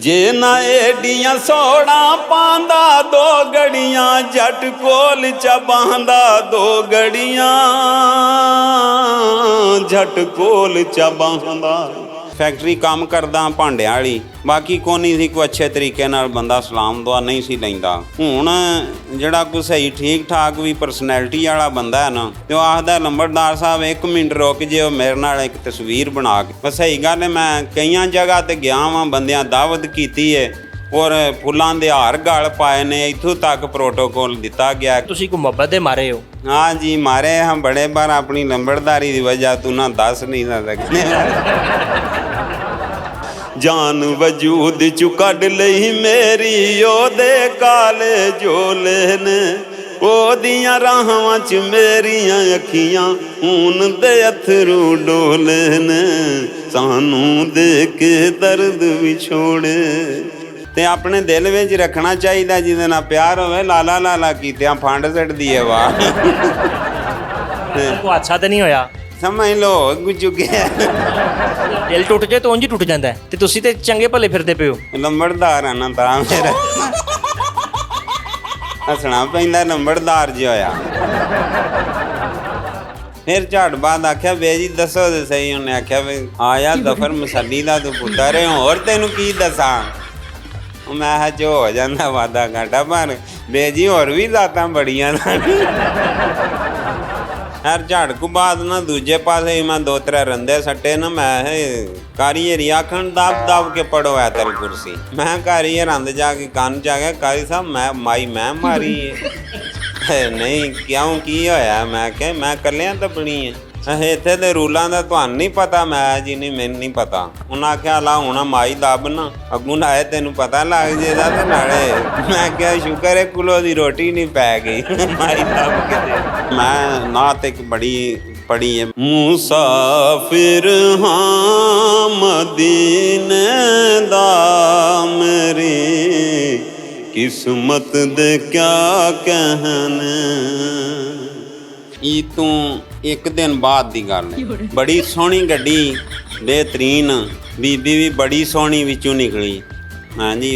जे ना एडियां सोड़ा पांदा दो गड़ियां जट कोल च बांदा दो गड़ियां जट कोल च बांदा। फैक्ट्री काम करदा भांडियां वाली, बाकी कोई सी कोई अच्छे तरीके नाल बंदा सलाम दुआ नहीं सी लैंदा। हुण जिहड़ा कोई सही ठीक ठाक भी परसनैलिटी वाला बंदा है ना, तो आखदा लंबड़दार साहब 1 मिनट रुक जिओ मेरे नाल एक तस्वीर बना के। सही गल है, मैं कई जगह ते गया वां, बंदियां दावत कीती है और फुल्लां दे हार गल पाए ने, इत्थों तक प्रोटोकॉल दिता गया। तुसीं कोई मुहब्बत दे मारे हो? हाँ जी मारे हम बड़े बार, अपनी लंबड़दारी की वजह तू ना दस नहीं ना सकते। जान वजूद चु कढ लई मेरी ओदे काले झोले ने, ओदियां राहां च मेरियां अखियां खून दे अथरू डोले ने, सानू दे के दर्द विछोड़े। ते अपने दिल विच रखना चाहिए जिहदे नाल प्यार होवे, लाला लाला कीतियां फंड छड्डदी है वाह। को हादसा तो नहीं होया? समझ लो कुछ चुके दिल टुट जाए तो ਉਂਝ टुट जाता है, ते तुसीं ते चंगे भले फिरदे पे हो। लंबड़दार है ना तां मेरा हसना पैंदा लंबड़दार जो होया। फिर झट बाद आख्या बे जी दसो तो सही। उन्हें आख्या भी आया दफर मसली दा तू पुत्तर है, होर तेनू की दसा। मैं जो हो जाता वादा घाटा, पर बे जी होर भी जातां बड़ियां यार। झट को बाद ना दूजे पासे मैं 2-3 रंदे सट्टे ना, मैं कारीगरी आखन दाब दाब के पड़ो ऐतल कुर्सी। मैं कारीगर रंद जाके कान च आ गया, कारी साहब मैं माई मैं मारी है। नहीं क्यों की होया? मैं क्या मैं कलियां तपनी है इत्थे दे रूलां दा तुहानू नहीं पता? मैं जी नहीं मैनू नहीं पता। उन्हें आख्या ला हुण माई दब ना अगू ना आए तेनू पता लग जेदा ते नाले। मैं क्या शुक्र है कुलो दी रोटी नहीं पै गई माई दब के दे। मैं नात एक बड़ी पढ़ी है, मुसाफिर हाँ मदीने दा मेरी किस्मत दे क्या कहने। तू एक दिन बाद की गल है, बड़ी सोहनी गड्डी बेहतरीन, बीबी भी बड़ी सोहनी विचों निकली। हाँ जी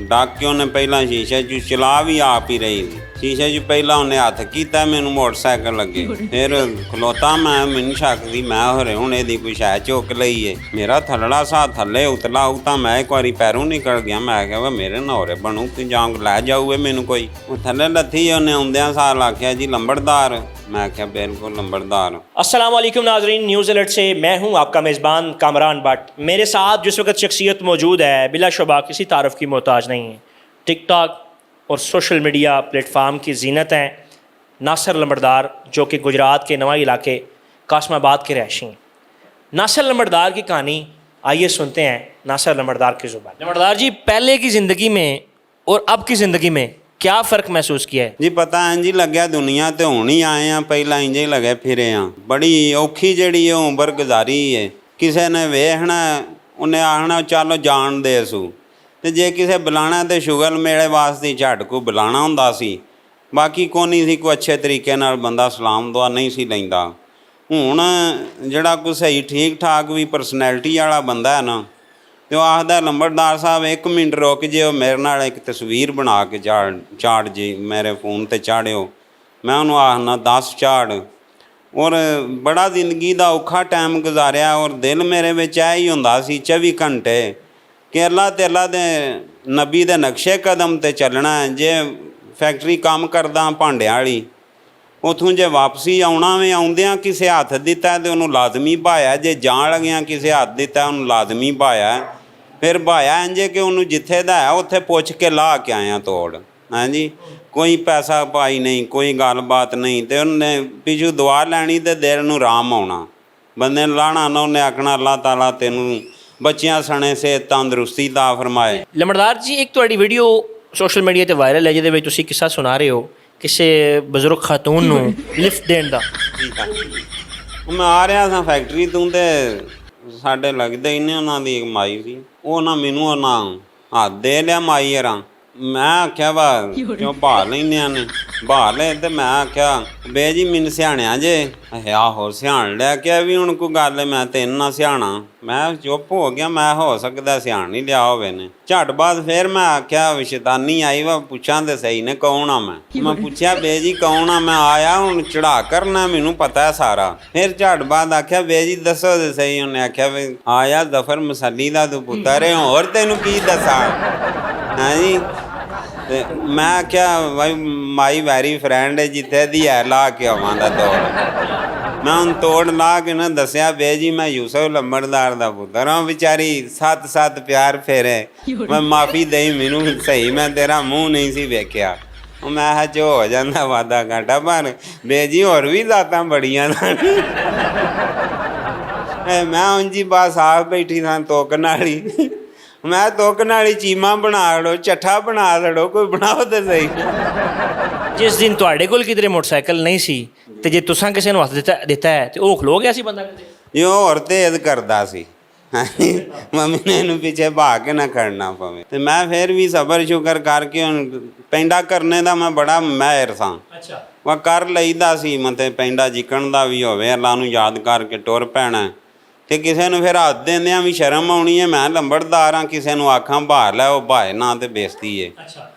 डाकियों ने पहला शीशे चू चला भी आप ही रही, शीशे चू पहला उन्हें हथ किया, मैनू मोटरसाइकिल लगे। फिर खलोता मैनू शक दी मैं होरे हुण इहदी कोई शै चुक लई है। मेरा थल्लड़ा सा थल्ले उतला उता मैं एक बारी पैरों निकल गया। मैं क्या वा मेरे नौरे बनू कि जांग लै जाऊए मैनू कोई। थल्ले लत्थी उन्हें आउंदियां साल आख्या जी लंबड़दार। मैं क्या बिल्कुल लंबड़दार। अस्सलाम वालेकुम नाज़रीन, न्यूज़ अलर्ट से मैं हूं आपका मेज़बान कामरान भट्ट। मेरे साथ जिस वक्त शख्सियत मौजूद है बिलाशुबा किसी तारफ़ की मोहताज नहीं है। टिकटॉक और सोशल मीडिया प्लेटफार्म की जीनत हैं नासिर लंबड़दार, जो कि गुजरात के नवा इलाके कासमाबाद के रहायशी हैं। नासिर लंबड़दार की कहानी आइए सुनते हैं नासिर लंबड़दार की ज़ुबान। लंबड़दार जी, पहले की ज़िंदगी में और अब की ज़िंदगी में क्या फ़र्क महसूस किया है? जी पता इंज ही लग्या दुनिया ते हुण ही आए हैं, पहला इंज ही लगे फिरे हाँ। बड़ी औखी जिहड़ी उम्र गुजारी है। किसी ने वेखना उन्हें आखना चलो जान दे सू, ते जे किसे बुलाना तो शुगल मेले वास्ते झट को बुलाना हुंदा सी। बाकी कोई सी कोई अच्छे तरीके नाल बंदा सलाम दुआ नहीं सी लैंदा। हुण जिहड़ा कोई सही ठीक ठाक भी परसनैलिटी वाला बंदा है ना, तो आखदा लंबड़दार साहब 1 मिनट रुक जिओ मेरे नाल एक तस्वीर बना के चाड़ जी मेरे फोन ते चाड़ियो। मैं उन्होंने आखना 10 चाड़। और बड़ा जिंदगी का औखा टाइम गुजारिया, और दिल मेरे विच यही हुंदा सी 24 घंटे कि अल्लाह ते अल्लाह दे नबी दे नक्शे कदम ते चलना है। जे फैक्ट्री काम करदा भांडियां वाली, उतों जे वापसी आउणा वे आउंदियां किसे हथ दिता तो उन्होंने लाजमी भाया, जे जान लगिया किसे हथ दिता उन्होंने लाजमी भाया। फिर भाया इंजे कि उन्होंने जिथे दा है उत्थे पुछ के ला के आया तोड़। हाँ जी कोई पैसा पाई नहीं, कोई गल बात नहीं, तो उन्हें पिछू दुआ लैनी तो दिल नूं राम आउणा। बंदे लाना ना उन्हें आखना अल्लाह ताला तेनू बच्चियां सने से तंदुरुस्ती दा फरमाए। लंबड़दार जी, एक तुहाडी वीडियो सोशल मीडिया ते वायरल है जिहदे विच तुसीं किस्सा सुना रहे हो किसी बजुर्ग खातून नूं लिफ्ट देण दा। मैं आ रहा था फैक्ट्री तों ते साडे लगदे ही ने उन्हां दी एक माई सी, वो ना मैनू ना हाथ दे लिया माई हरां। ਮੈਂ ਆਖਿਆ ਵਾ ਕਿਉਂ ਭਾਲ ਲੈਂਦੇ ਨੇ ਭਾਲ ਲੈ ਤੇ ਮੈਂ ਆਖਿਆ ਬੇ ਜੀ ਮੈਨੂੰ ਸਿਆਣਿਆ ਜੇ ਆਹੋ ਸਿਆਣ ਲਿਆ ਕਿ ਵੀ ਹੁਣ ਕੋਈ ਗੱਲ ਮੈਂ ਤੈਨੂੰ ਨਾ ਸਿਆਣਾ ਮੈਂ ਚੁੱਪ ਹੋ ਗਿਆ ਮੈਂ ਹੋ ਸਕਦਾ ਸਿਆਣ ਨਹੀਂ ਲਿਆ ਹੋਵੇ ਨੇ ਝਟ ਬਾਅਦ ਫਿਰ ਮੈਂ ਆਖਿਆ ਸ਼ੈਤਾਨੀ ਆਈ ਵਾ ਪੁੱਛਾਂ ਤੇ ਸਹੀ ਨੇ ਕੌਣ ਆ ਮੈਂ ਪੁੱਛਿਆ ਬੇ ਜੀ ਕੌਣ ਆ ਮੈਂ ਆਇਆ ਹੁਣ ਚੜਾ ਕਰਨਾ ਮੈਨੂੰ ਪਤਾ ਹੈ ਸਾਰਾ ਫਿਰ ਝਟ ਬਾਅਦ ਆਖਿਆ ਬੇ ਜੀ ਦੱਸੋ ਤੇ ਸਹੀ ਉਹਨੇ ਆਖਿਆ ਵੀ ਆਇਆ ਜ਼ਫਰ ਮਸੱਲੀ ਦਾ ਤੂੰ ਪੁੱਤਰ ਹੈ ਹੋਰ ਤੈਨੂੰ ਕੀ ਦੱਸਾਂ ਹਾਂਜੀ ਤੇ ਮੈਂ ਆਖਿਆ ਬਾਈ ਮਾਈ ਵੈਰੀ ਫਰੈਂਡ ਜਿੱਥੇ ਦੀ ਹੈ ਲਾ ਕੇ ਆਵਾਂ ਦਾ ਤੋੜ ਮੈਂ ਹੁਣ ਤੋੜ ਲਾ ਕੇ ਨਾ ਦੱਸਿਆ ਬੇ ਜੀ ਮੈਂ ਯੂਸਫ ਲੰਬੜਦਾਰ ਦਾ ਪੁੱਤਰ ਹਾਂ ਵਿਚਾਰੀ 7 ਪਿਆਰ ਫੇਰੇ ਮੈਂ ਮਾਫੀ ਦੇਈ ਮੈਨੂੰ ਸਹੀ ਮੈਂ ਤੇਰਾ ਮੂੰਹ ਨਹੀਂ ਸੀ ਵੇਖਿਆ ਉਹ ਮੈਂ ਕਿਹਾ ਜੋ ਹੋ ਜਾਂਦਾ ਵਾਦਾ ਘਾਟਾ ਪਰ ਬੇ ਜੀ ਹੋਰ ਵੀ ਜ਼ਾਤਾਂ ਬੜੀਆਂ ਮੈਂ ਹੁਣ ਜੀ ਬਸ ਆਪ ਬੈਠੀ ਸਾਂ ਤੋਕਣ ਵਾਲੀ ਮੈਂ ਤੋਕਣ ਵਾਲੀ ਚੀਮਾ ਬਣਾ ਲਓ ਚੱਠਾ ਬਣਾ ਲੜੋ ਕੋਈ ਬਣਾਓ ਤੇ ਸਹੀ ਜਿਸ ਦਿਨ ਤੁਹਾਡੇ ਕੋਲ ਕਿਧਰੇ ਮੋਟਰਸਾਈਕਲ ਨਹੀਂ ਸੀ ਤੇ ਜੇ ਤੁਸੀਂ ਕਿਸੇ ਨੂੰ ਹੱਥ ਦਿੱਤਾ ਹੈ ਤੇ ਉਹ ਖਲੋ ਗਿਆ ਸੀ ਬੰਦਾ ਕਿਤੇ ਇਹ ਹੋਰ ਤੇਜ਼ ਕਰਦਾ ਸੀ ਮੰਮੀ ਨੇ ਇਹਨੂੰ ਪਿੱਛੇ ਭਾਗ ਕੇ ਨਾ ਖੜਨਾ ਪਵੇ ਤੇ ਮੈਂ ਫਿਰ ਵੀ ਸਬਰ ਸ਼ੁਕਰ ਕਰਕੇ ਹੁਣ ਪੈਂਡਾ ਕਰਨੇ ਦਾ ਮੈਂ ਬੜਾ ਮਾਹਿਰ ਸਾਂ ਅੱਛਾ ਵਾ ਕਰ ਲਈਦਾ ਸੀ ਮਤੇ ਪੈਂਡਾ ਜਿੱਕਣ ਦਾ ਵੀ ਹੋਵੇ ਅੱਲਾ ਨੂੰ ਯਾਦ ਕਰਕੇ ਟੁਰ ਪੈਣਾ ਤੇ ਕਿਸੇ ਨੂੰ ਫਿਰ ਹੱਥ ਦਿੰਦਿਆਂ ਵੀ ਸ਼ਰਮ ਆਉਣੀ ਹੈ ਮੈਂ ਲੰਬੜਦਾਰ ਹਾਂ ਕਿਸੇ ਨੂੰ ਆਖਾਂ ਭਾਰ ਲੈ ਉਹ ਭਾਏ ਨਾ ਤੇ ਬੇਇੱਜ਼ਤੀ ਹੈ ਅੱਛਾ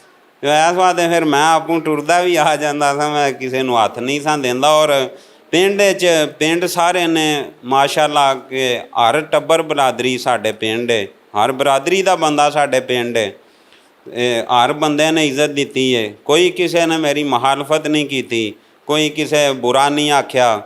ਤੇ ਇਸ ਵਾਸਤੇ ਫਿਰ ਮੈਂ ਆਪੂ ਟੁਰਦਾ ਵੀ ਆ ਜਾਂਦਾ ਸਾਂ ਮੈਂ ਕਿਸੇ ਨੂੰ ਹੱਥ ਨਹੀਂ ਸਾਂ ਦਿੰਦਾ ਔਰ ਪਿੰਡ ਸਾਰੇ ਨੇ ਮਾਸ਼ਾਅੱਲਾ ਕਿ ਹਰ ਟੱਬਰ ਬਰਾਦਰੀ ਸਾਡੇ ਪਿੰਡ ਹੈ ਹਰ ਬਰਾਦਰੀ ਦਾ ਬੰਦਾ ਸਾਡੇ ਪਿੰਡ ਹੈ ਹਰ ਬੰਦੇ ਨੇ ਇੱਜ਼ਤ ਦਿੱਤੀ ਹੈ ਕੋਈ ਕਿਸੇ ਨੇ ਮੇਰੀ ਮੁਖਾਲਫਤ ਨਹੀਂ ਕੀਤੀ ਕੋਈ ਕਿਸੇ ਬੁਰਾ ਨਹੀਂ ਆਖਿਆ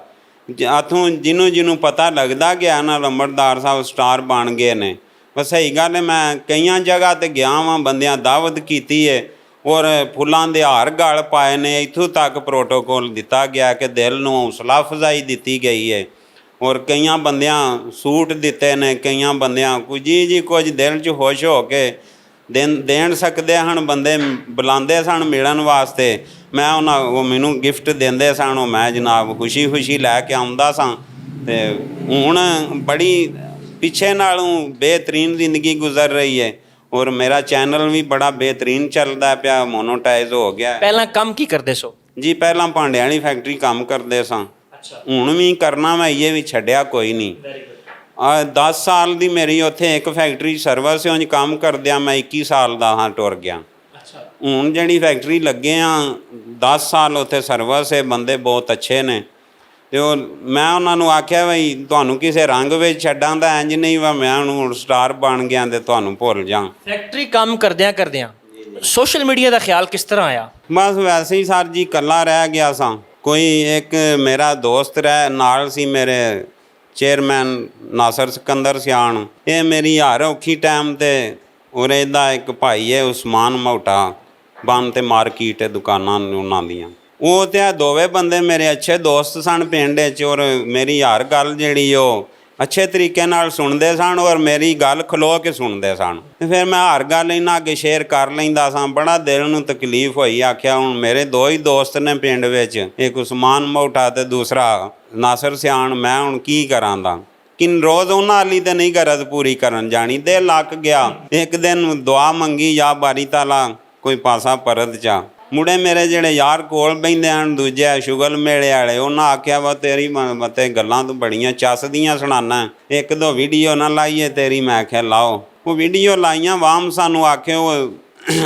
ਇੱਥੋਂ ਜਿਹਨੂੰ ਪਤਾ ਲੱਗਦਾ ਗਿਆ ਨਾ ਲੰਬੜਦਾਰ ਸਾਹਿਬ ਸਟਾਰ ਬਣ ਗਏ ਨੇ ਬਸ ਸਹੀ ਗੱਲ ਹੈ ਮੈਂ ਕਈਆਂ ਜਗ੍ਹਾ 'ਤੇ ਗਿਆ ਵਾਂ ਬੰਦਿਆਂ ਦਾਵਤ ਕੀਤੀ ਹੈ ਔਰ ਫੁੱਲਾਂ ਦੇ ਹਾਰ ਗਲ ਪਾਏ ਨੇ ਇੱਥੋਂ ਤੱਕ ਪ੍ਰੋਟੋਕੋਲ ਦਿੱਤਾ ਗਿਆ ਕਿ ਦਿਲ ਨੂੰ ਹੌਸਲਾ ਅਫਜ਼ਾਈ ਦਿੱਤੀ ਗਈ ਹੈ ਔਰ ਕਈਆਂ ਬੰਦਿਆਂ ਸੂਟ ਦਿੱਤੇ ਨੇ ਕਈਆਂ ਬੰਦਿਆਂ ਕੁਝ ਜੀ ਕੁਝ ਦਿਲ 'ਚ ਖੁਸ਼ ਹੋ ਕੇ ਦੇਣ ਸਕਦੇ ਹਨ ਬੰਦੇ ਬੁਲਾਉਂਦੇ ਸਨ ਮਿਲਣ ਵਾਸਤੇ ਮੈਂ ਉਹ ਮੈਨੂੰ ਗਿਫਟ ਦਿੰਦੇ ਸਨ ਉਹ ਮੈਂ ਜਨਾਬ ਖੁਸ਼ੀ ਲੈ ਕੇ ਆਉਂਦਾ ਸਾਂ ਅਤੇ ਹੁਣ ਬੜੀ ਪਿੱਛੇ ਨਾਲੋਂ ਬਿਹਤਰੀਨ ਜ਼ਿੰਦਗੀ ਗੁਜ਼ਰ ਰਹੀ ਹੈ ਔਰ ਮੇਰਾ ਚੈਨਲ ਵੀ ਬੜਾ ਬਿਹਤਰੀਨ ਚੱਲਦਾ ਪਿਆ ਮੋਨੋਟਾਈਜ਼ ਹੋ ਗਿਆ ਪਹਿਲਾਂ ਕੰਮ ਕੀ ਕਰਦੇ ਸੋ ਜੀ ਪਹਿਲਾਂ ਭਾਂਡਿਆਂ ਵਾਲੀ ਫੈਕਟਰੀ ਕੰਮ ਕਰਦੇ ਸਾਂ ਅੱਛਾ ਹੁਣ ਵੀ ਕਰਨਾ ਮੈਂ ਇਹ ਵੀ ਛੱਡਿਆ ਕੋਈ ਨਹੀਂ 10 ਸਾਲ ਦੀ ਮੇਰੀ ਉੱਥੇ ਇੱਕ ਫੈਕਟਰੀ ਸਰਵਿਸ ਉਂਝ ਕੰਮ ਕਰਦਿਆਂ ਮੈਂ 21 ਸਾਲ ਦਾ ਹਾਂ ਟੁਰ ਗਿਆ ਹੁਣ ਜਿਹੜੀ ਫੈਕਟਰੀ ਲੱਗੇ ਆ 10 ਸਾਲ ਉੱਥੇ ਸਰਵਿਸ ਹੈ ਬੰਦੇ ਬਹੁਤ ਅੱਛੇ ਨੇ ਅਤੇ ਉਹ ਮੈਂ ਉਹਨਾਂ ਨੂੰ ਆਖਿਆ ਬਈ ਤੁਹਾਨੂੰ ਕਿਸੇ ਰੰਗ ਵਿੱਚ ਛੱਡਾਂ ਦਾ ਇੰਝ ਨਹੀਂ ਵਾ ਮੈਂ ਹੁਣ ਸਟਾਰ ਬਣ ਗਿਆ ਅਤੇ ਤੁਹਾਨੂੰ ਭੁੱਲ ਜਾ ਫੈਕਟਰੀ ਕੰਮ ਕਰਦਿਆਂ ਸੋਸ਼ਲ ਮੀਡੀਆ ਦਾ ਖਿਆਲ ਕਿਸ ਤਰ੍ਹਾਂ ਆਇਆ ਬਸ ਵੈਸੇ ਹੀ ਸਰ ਜੀ ਇਕੱਲਾ ਰਹਿ ਗਿਆ ਸਾਂ ਕੋਈ ਇੱਕ ਮੇਰਾ ਦੋਸਤ ਨਾਲ ਸੀ ਮੇਰੇ ਚੇਅਰਮੈਨ ਨਾਸਰ ਸਿਕੰਦਰ ਸਿਆਣ ਇਹ ਮੇਰੀ ਹਰ ਔਖੀ ਟਾਈਮ 'ਤੇ ਔਰ ਇਹਦਾ ਇੱਕ ਭਾਈ ਹੈ ਉਸਮਾਨ ਮੋਟਾ ਬੰਨ 'ਤੇ ਮਾਰਕੀਟ ਹੈ ਦੁਕਾਨਾਂ ਉਹਨਾਂ ਦੀਆਂ ਉਹ ਤੇ ਆ ਦੋਵੇਂ ਬੰਦੇ ਮੇਰੇ ਅੱਛੇ ਦੋਸਤ ਸਨ ਪਿੰਡ 'ਚ ਔਰ ਮੇਰੀ ਹਰ ਗੱਲ ਜਿਹੜੀ ਉਹ ਅੱਛੇ ਤਰੀਕੇ ਨਾਲ ਸੁਣਦੇ ਸਨ ਔਰ ਮੇਰੀ ਗੱਲ ਖਲੋ ਕੇ ਸੁਣਦੇ ਸਨ ਅਤੇ ਫਿਰ ਮੈਂ ਹਰ ਗੱਲ ਇਹਨਾਂ ਅੱਗੇ ਸ਼ੇਅਰ ਕਰ ਲੈਂਦਾ ਸਾਂ ਬੜਾ ਦਿਲ ਨੂੰ ਤਕਲੀਫ ਹੋਈ ਆਖਿਆ ਹੁਣ ਮੇਰੇ ਦੋ ਹੀ ਦੋਸਤ ਨੇ ਪਿੰਡ ਵਿੱਚ ਇੱਕ ਉਸਮਾਨ ਮੋਟਾ ਅਤੇ ਦੂਸਰਾ ਨਾਸਰ ਸਿਆਣ ਮੈਂ ਹੁਣ ਕੀ ਕਰਾਂ ਦਾ ਕਿ ਰੋਜ਼ ਉਹਨਾਂ ਵਾਲੀ ਤਾਂ ਨਹੀਂ ਗਰਜ਼ ਪੂਰੀ ਕਰਨ ਜਾਣੀ ਦਿਲ ਲੱਗ ਗਿਆ ਇੱਕ ਦਿਨ ਦੁਆ ਮੰਗੀ ਜਾਂ ਬਾਰੀ ਤਾਲਾ ਕੋਈ ਪਾਸਾ ਪਰਦ ਚਾ ਮੁੰਡੇ ਮੇਰੇ ਜਿਹੜੇ ਯਾਰ ਕੋਲ ਬਹਿੰਦੇ ਹਨ ਦੂਜੇ ਸ਼ੁਗਲ ਮੇਲੇ ਵਾਲੇ ਉਹਨਾਂ ਆਖਿਆ ਵਾ ਤੇਰੀ ਮਤੇ ਗੱਲਾਂ ਤੂੰ ਬੜੀਆਂ ਚੱਸਦੀਆਂ ਸੁਣਾਨਾ ਇੱਕ ਦੋ ਵੀਡੀਓ ਨਾ ਲਾਈਏ ਤੇਰੀ ਮੈਂ ਆਖਿਆ ਲਾਓ ਉਹ ਵੀਡੀਓ ਲਾਈਆਂ ਵਾਮ ਸਾਨੂੰ ਆਖਿਓ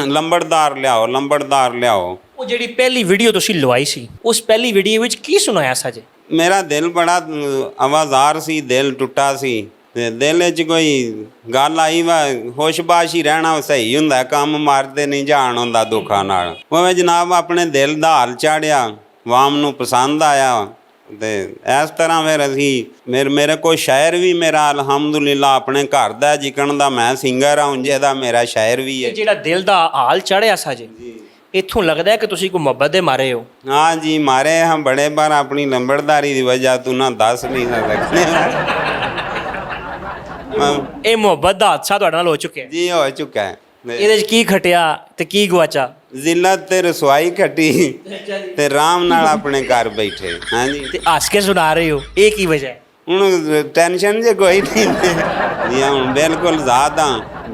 ਲੰਬੜਦਾਰ ਲਿਆਓ ਉਹ ਜਿਹੜੀ ਪਹਿਲੀ ਵੀਡੀਓ ਤੁਸੀਂ ਲਵਾਈ ਸੀ ਉਸ ਪਹਿਲੀ ਵੀਡੀਓ ਵਿੱਚ ਕੀ ਸੁਣਾਇਆ ਸਾਜੇ ਮੇਰਾ ਦਿਲ ਬੜਾ ਆਵਾਜ਼ਾਰ ਸੀ ਦਿਲ ਟੁੱਟਾ ਸੀ ਤੇ ਦਿਲ 'ਚ ਕੋਈ ਗੱਲ ਆਈ ਵਾ ਹੋਸ਼ਬਾਸ਼ ਹੀ ਰਹਿਣਾ ਸਹੀ ਹੁੰਦਾ ਕੰਮ ਮਾਰਦੇ ਨਹੀਂ ਜਾਣ ਹੁੰਦਾ ਦੁੱਖਾਂ ਨਾਲ ਉਹ ਜਨਾਬ ਆਪਣੇ ਦਿਲ ਦਾ ਹਾਲ ਚਾੜਿਆ ਵਾਮ ਨੂੰ ਪਸੰਦ ਆਇਆ ਤੇ ਇਸ ਤਰ੍ਹਾਂ ਫਿਰ ਅਸੀਂ ਮੇਰੇ ਕੋਲ ਸ਼ਾਇਰ ਵੀ ਮੇਰਾ ਅਲਹਮਦੁਲਿਲਾ ਆਪਣੇ ਘਰ ਦਾ ਜਿਕਣ ਦਾ ਮੈਂ ਸਿੰਗਰ ਹਾਂ ਉਂਝੇ ਦਾ ਮੇਰਾ ਸ਼ਾਇਰ ਵੀ ਹੈ ਜਿਹੜਾ ਦਿਲ ਦਾ ਹਾਲ ਚੜਿਆ ਸਾਜੇ ਇੱਥੋਂ ਲੱਗਦਾ ਹੈ ਕਿ ਤੁਸੀਂ ਕੋਈ ਮੁਹੱਬਤ ਦੇ ਮਾਰੇ ਹੋ ਹਾਂ ਜੀ ਮਾਰੇ ਹਾਂ ਬੜੇ ਬਾਰ ਆਪਣੀ ਲੰਬੜਦਾਰੀ ਦੀ ਵਜ੍ਹਾ ਤੂੰ ਨਾ ਦੱਸ ਨਹੀਂ ਸਕਦੇ ਇਹ ਮੁਹੱਬਤ ਦਾ ਹਾਦਸਾ ਤੁਹਾਡੇ ਨਾਲ ਹੋ ਚੁੱਕਿਆ ਜੀ ਹੋ ਚੁੱਕਾ ਹੈ ਇਹਦੇ 'ਚ ਕੀ ਖਟਿਆ ਤੇ ਕੀ ਗਵਾਚਾ ਜ਼ਿਲਤ ਤੇ ਰਸਵਾਈ ਖੱਟੀ ਤੇ ਆਰਾਮ ਨਾਲ ਆਪਣੇ ਘਰ ਬੈਠੇ ਹਾਂਜੀ ਤੇ ਹੱਸ ਕੇ ਸੁਣਾ ਰਹੇ ਹੋ ਇਹ ਕੀ ਵਜ੍ਹਾ ਹੈ ਹੁਣ ਟੈਨਸ਼ਨ ਜੇ ਕੋਈ ਨਹੀਂ ਜੀ ਹੁਣ ਬਿਲਕੁਲ ਜ਼ਿਆਦਾ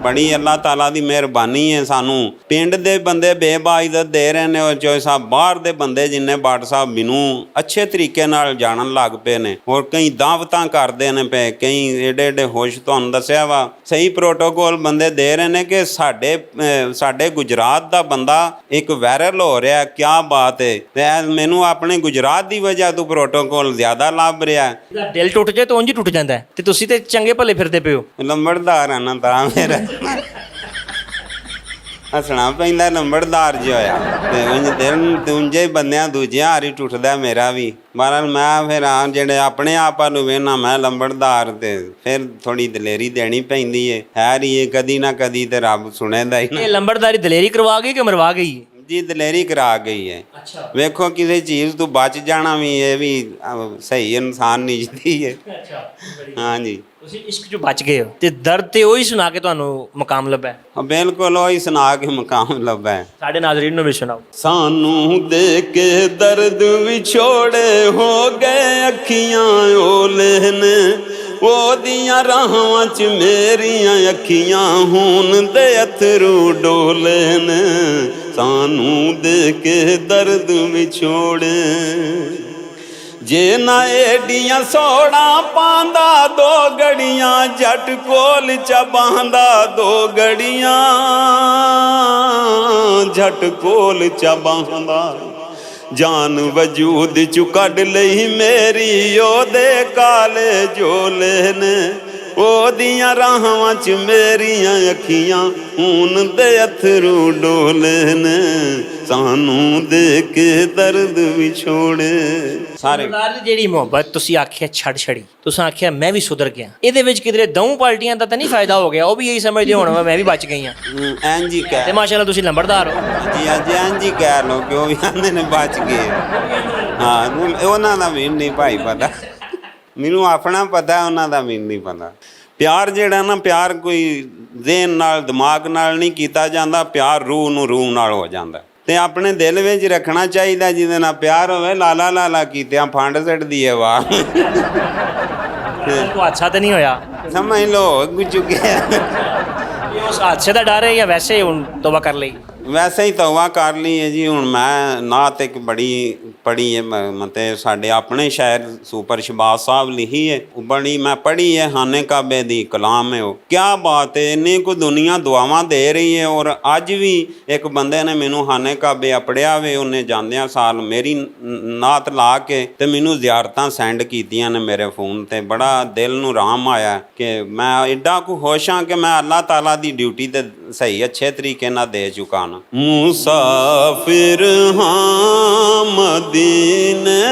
ਬੜੀ ਅੱਲਾਹ ਤਾਲਾ ਦੀ ਮਿਹਰਬਾਨੀ ਹੈ ਸਾਨੂੰ ਪਿੰਡ ਦੇ ਬੰਦੇ ਬੇਬਾਇਜ਼ਤ ਦੇ ਰਹੇ ਨੇ। ਉਹ ਚੋਏ ਸਾਹਿਬ ਬਾਹਰ ਦੇ ਬੰਦੇ ਜਿੰਨੇ ਬਾਟ ਸਾਹਿਬ ਮੈਨੂੰ ਅੱਛੇ ਤਰੀਕੇ ਨਾਲ ਜਾਣਨ ਲੱਗ ਪਏ ਨੇ। ਹੋਰ ਕਈ ਦਾਵਤਾਂ ਕਰਦੇ ਨੇ ਪਏ, ਕਈ ਏਡੇ ਏਡੇ ਹੋਸ਼ ਤੁਹਾਨੂੰ ਦੱਸਿਆ ਵਾ ਸਹੀ ਪ੍ਰੋਟੋਕੋਲ ਬੰਦੇ ਦੇ ਰਹੇ ਨੇ ਕਿ ਸਾਡੇ ਗੁਜਰਾਤ ਦਾ ਬੰਦਾ ਇੱਕ ਵਾਇਰਲ ਹੋ ਰਿਹਾ। ਕਿਆ ਬਾਤ ਹੈ। ਤੇ ਮੈਨੂੰ ਆਪਣੇ ਗੁਜਰਾਤ ਦੀ ਵਜ੍ਹਾ ਤੋਂ ਪ੍ਰੋਟੋਕੋਲ ਜ਼ਿਆਦਾ ਲੱਭ ਰਿਹਾ। ਦਿਲ ਟੁੱਟ ਜਾਏ ਤਾਂ ਉਂਝ ਹੀ ਟੁੱਟ ਜਾਂਦਾ ਹੈ ਤੇ ਤੁਸੀਂ ਤੇ ਚੰਗੇ ਭਲੇ ਫਿਰਦੇ ਪਿਓ। ਲੰਬੜਦਾਰ ਆ ਨਾ ਤਾਂ ਮੇਰਾ ਹੱਸਣਾ ਪੈਂਦਾ ਲੰਬੜਦਾਰ ਜਿਹਾ ਹੋਇਆ ਤੇ ਉਂਝ ਦਿਲ ਉਂਝੇ ਬੰਦਿਆਂ ਦੂਜਿਆਂ ਹਾਰੀ ਟੁੱਟਦਾ ਮੇਰਾ ਵੀ। ਬਹਰਾਲ ਮੈਂ ਫਿਰ ਆ ਜਿਹੜੇ ਆਪਣੇ ਆਪਾਂ ਨੂੰ ਵੇਖਣਾ ਮੈਂ ਲੰਬੜਦਾਰ ਤੇ ਫਿਰ ਥੋੜੀ ਦਲੇਰੀ ਦੇਣੀ ਪੈਂਦੀ ਹੈ ਰਹੀ ਹੈ ਕਦੀ ਨਾ ਕਦੀ ਤੇ ਰੱਬ ਸੁਣੇਦਾ ਹੀ ਨਾ। ਇਹ ਲੰਬੜਦਾਰੀ ਦਲੇਰੀ ਕਰਵਾ ਗਈ ਕਿ ਮਰਵਾ ਗਈ ਹੈ? ਜੀ ਦਲੇਰੀ ਕਰਾ ਗਈ ਹੈ। ਅੱਛਾ ਵੇਖੋ ਕਿਸੇ ਚੀਜ਼ ਤੋਂ ਬਚ ਜਾਣਾ ਵੀ ਇਹ ਵੀ ਸਹੀ ਇਨਸਾਨ ਨਿਜਦੀ ਹੈ। ਅੱਛਾ ਹਾਂਜੀ ਤੁਸੀਂ ਇਸ਼ਕ ਚੋਂ ਬਚ ਗਏ ਹੋ ਤੇ ਦਰਦ ਤੇ ਉਹੀ ਸੁਣਾ ਕੇ ਤੁਹਾਨੂੰ ਮਕਾਮ ਲੱਭਾ। ਬਿਲਕੁਲ ਉਹੀ ਸੁਣਾ ਕੇ ਮਕਾਮ ਲੱਭਾ। ਸਾਡੇ ਨਾਜ਼ਰੀਨ ਨੂੰ ਵੀ ਸੁਣਾਓ। ਸਾਨੂੰ ਦੇ ਕੇ ਦਰਦ ਵਿਛੋੜੇ ਹੋ ਗਏ ਅੱਖੀਆਂ ਓਲੇ ਨੇ ਉਹਦੀਆਂ ਰਾਹਾਂ 'ਚ ਮੇਰੀਆਂ ਅੱਖੀਆਂ ਹੁਣ ਦੇ ਅਥਰੂ ਡੋਲੇ ਨੇ ਸਾਨੂੰ ਦੇ ਕੇ ਦਰਦ ਵਿਛੋੜੇ। ਜੇ ਨਾ ਏਡੀਆਂ ਸੋੜਾਂ ਪਾਂਦਾ ਦੋ ਗੜੀਆਂ ਜੱਟ ਕੋਲ ਚਬਾਂਦਾ ਦੋ ਗੜੀਆਂ ਜੱਟ ਕੋਲ ਚਬਾਂਦਾ ਜਾਨ ਵਜੂਦ ਚੋਂ ਕੱਢ ਲਈ ਮੇਰੀ ਉਹਦੇ ਕਾਲੇ ਝੋਲੇ ਨੇ ਉਹਦੀਆਂ ਰਾਹਾਂ 'ਚ ਮੇਰੀਆਂ ਅੱਖੀਆਂ ਹੁਣ ਦੇ ਅਥਰੂ ਡੋਲੇ ਨੇ ਸਾਨੂੰ ਦੇ ਕੇ ਦਰਦ ਵਿਛੋੜੇ। ਸਾਰੇ ਜਿਹੜੀ ਮੁਹੱਬਤ ਤੁਸੀਂ ਆਖਿਆ ਛੱਡ ਛੜੀ ਤੁਸੀਂ ਆਖਿਆ ਮੈਂ ਵੀ ਸੁਧਰ ਗਿਆ ਇਹਦੇ ਵਿੱਚ ਕਿਧਰੇ ਦੋਵੇਂ ਪਾਰਟੀਆਂ ਦਾ ਤਾਂ ਨਹੀਂ ਫਾਇਦਾ ਹੋ ਗਿਆ? ਉਹ ਵੀ ਇਹੀ ਸਮਝਦੇ ਹੋਣ ਮੈਂ ਵੀ ਬਚ ਗਈ ਹਾਂ ਐਂ ਜੀ ਕਹਿ ਤੇ ਮਾਸ਼ਾਅੱਲਾ ਤੁਸੀਂ ਲੰਬੜਦਾਰ ਹੋ। ਜੀ ਅੱਜ ਐਂ ਜੀ ਕਹਿ ਲਓ ਕਿ ਉਹ ਵੀ ਆਂਦੇ ਨੇ ਬਚ ਗਏ। ਹਾਂ ਉਹਨਾਂ ਦਾ ਵੀ ਨਹੀਂ ਭਾਈ ਪਤਾ ਮੈਨੂੰ ਆਪਣਾ ਪਤਾ ਉਹਨਾਂ ਦਾ ਵੀ ਨਹੀਂ ਪਤਾ। ਪਿਆਰ ਜਿਹੜਾ ਨਾ ਪਿਆਰ ਕੋਈ ਜ਼ਿਹਨ ਨਾਲ ਦਿਮਾਗ ਨਾਲ ਨਹੀਂ ਕੀਤਾ ਜਾਂਦਾ। ਪਿਆਰ ਰੂਹ ਨੂੰ ਰੂਹ ਨਾਲ ਹੋ ਜਾਂਦਾ ਤੇ ਆਪਣੇ ਦਿਲ ਵਿੱਚ ਰੱਖਣਾ ਚਾਹੀਦਾ। ਜਿਹਦੇ ਨਾਲ ਪਿਆਰ ਹੋਵੇ ਲਾਲਾ ਲਾਲਾ ਕੀਤਿਆਂ ਫੰਡ ਸਿੱਟਦੀ ਹੈ ਵਾਹ। ਕੋਈ ਹਾਦਸਾ ਤਾਂ ਨਹੀਂ ਹੋਇਆ? ਸਮਝ ਲਓ ਚੁੱਕਿਆ ਉਸ ਹਾਦਸੇ ਦਾ ਡਰ ਹੈ ਜਾਂ ਵੈਸੇ ਹੁਣ ਤੋਬਾ ਕਰ ਲਈ? ਵੈਸੇ ਹੀ ਤੌਬਾ ਕਰ ਲਈ ਹੈ ਜੀ। ਹੁਣ ਮੈਂ ਨਾਤ ਇੱਕ ਬੜੀ ਪੜ੍ਹੀ ਹੈ ਮਤਲਬ ਸਾਡੇ ਆਪਣੇ ਸ਼ਾਇਰ ਸੁਪਰ ਸ਼ਬਾਜ਼ ਸਾਹਿਬ ਲਿਖੀ ਹੈ ਉਹ ਬੜੀ ਮੈਂ ਪੜ੍ਹੀ ਹੈ ਖਾਨੇ ਕਾਬੇ ਦੀ ਕਲਾਮ ਹੈ ਉਹ। ਕਿਆ ਬਾਤ ਹੈ ਇੰਨੀ ਕੁ ਦੁਨੀਆ ਦੁਆਵਾਂ ਦੇ ਰਹੀ ਹੈ। ਔਰ ਅੱਜ ਵੀ ਇੱਕ ਬੰਦੇ ਨੇ ਮੈਨੂੰ ਖਾਨੇ ਕਾਬੇ ਅਪੜਿਆ ਵੇ ਉਹਨੇ ਜਾਂਦਿਆਂ ਸਾਲ ਮੇਰੀ ਨਾਤ ਲਾ ਕੇ ਤੇ ਮੈਨੂੰ ਜ਼ਿਆਰਤਾਂ ਸੈਂਡ ਕੀਤੀਆਂ ਨੇ ਮੇਰੇ ਫੋਨ ਤੇ। ਬੜਾ ਦਿਲ ਨੂੰ ਆਰਾਮ ਆਇਆ ਕਿ ਮੈਂ ਐਡਾ ਕੁ ਖੁਸ਼ ਹਾਂ ਕਿ ਮੈਂ ਅੱਲਾਹ ਤਾਲਾ ਦੀ ਡਿਊਟੀ ਤੇ ਸਹੀ ਅੱਛੇ ਤਰੀਕੇ ਨਾਲ ਦੇ ਚੁੱਕਾ ਨਾ। ਮੁਸਾਫਿਰ ਹਾਂ ਮਦੀਨੇ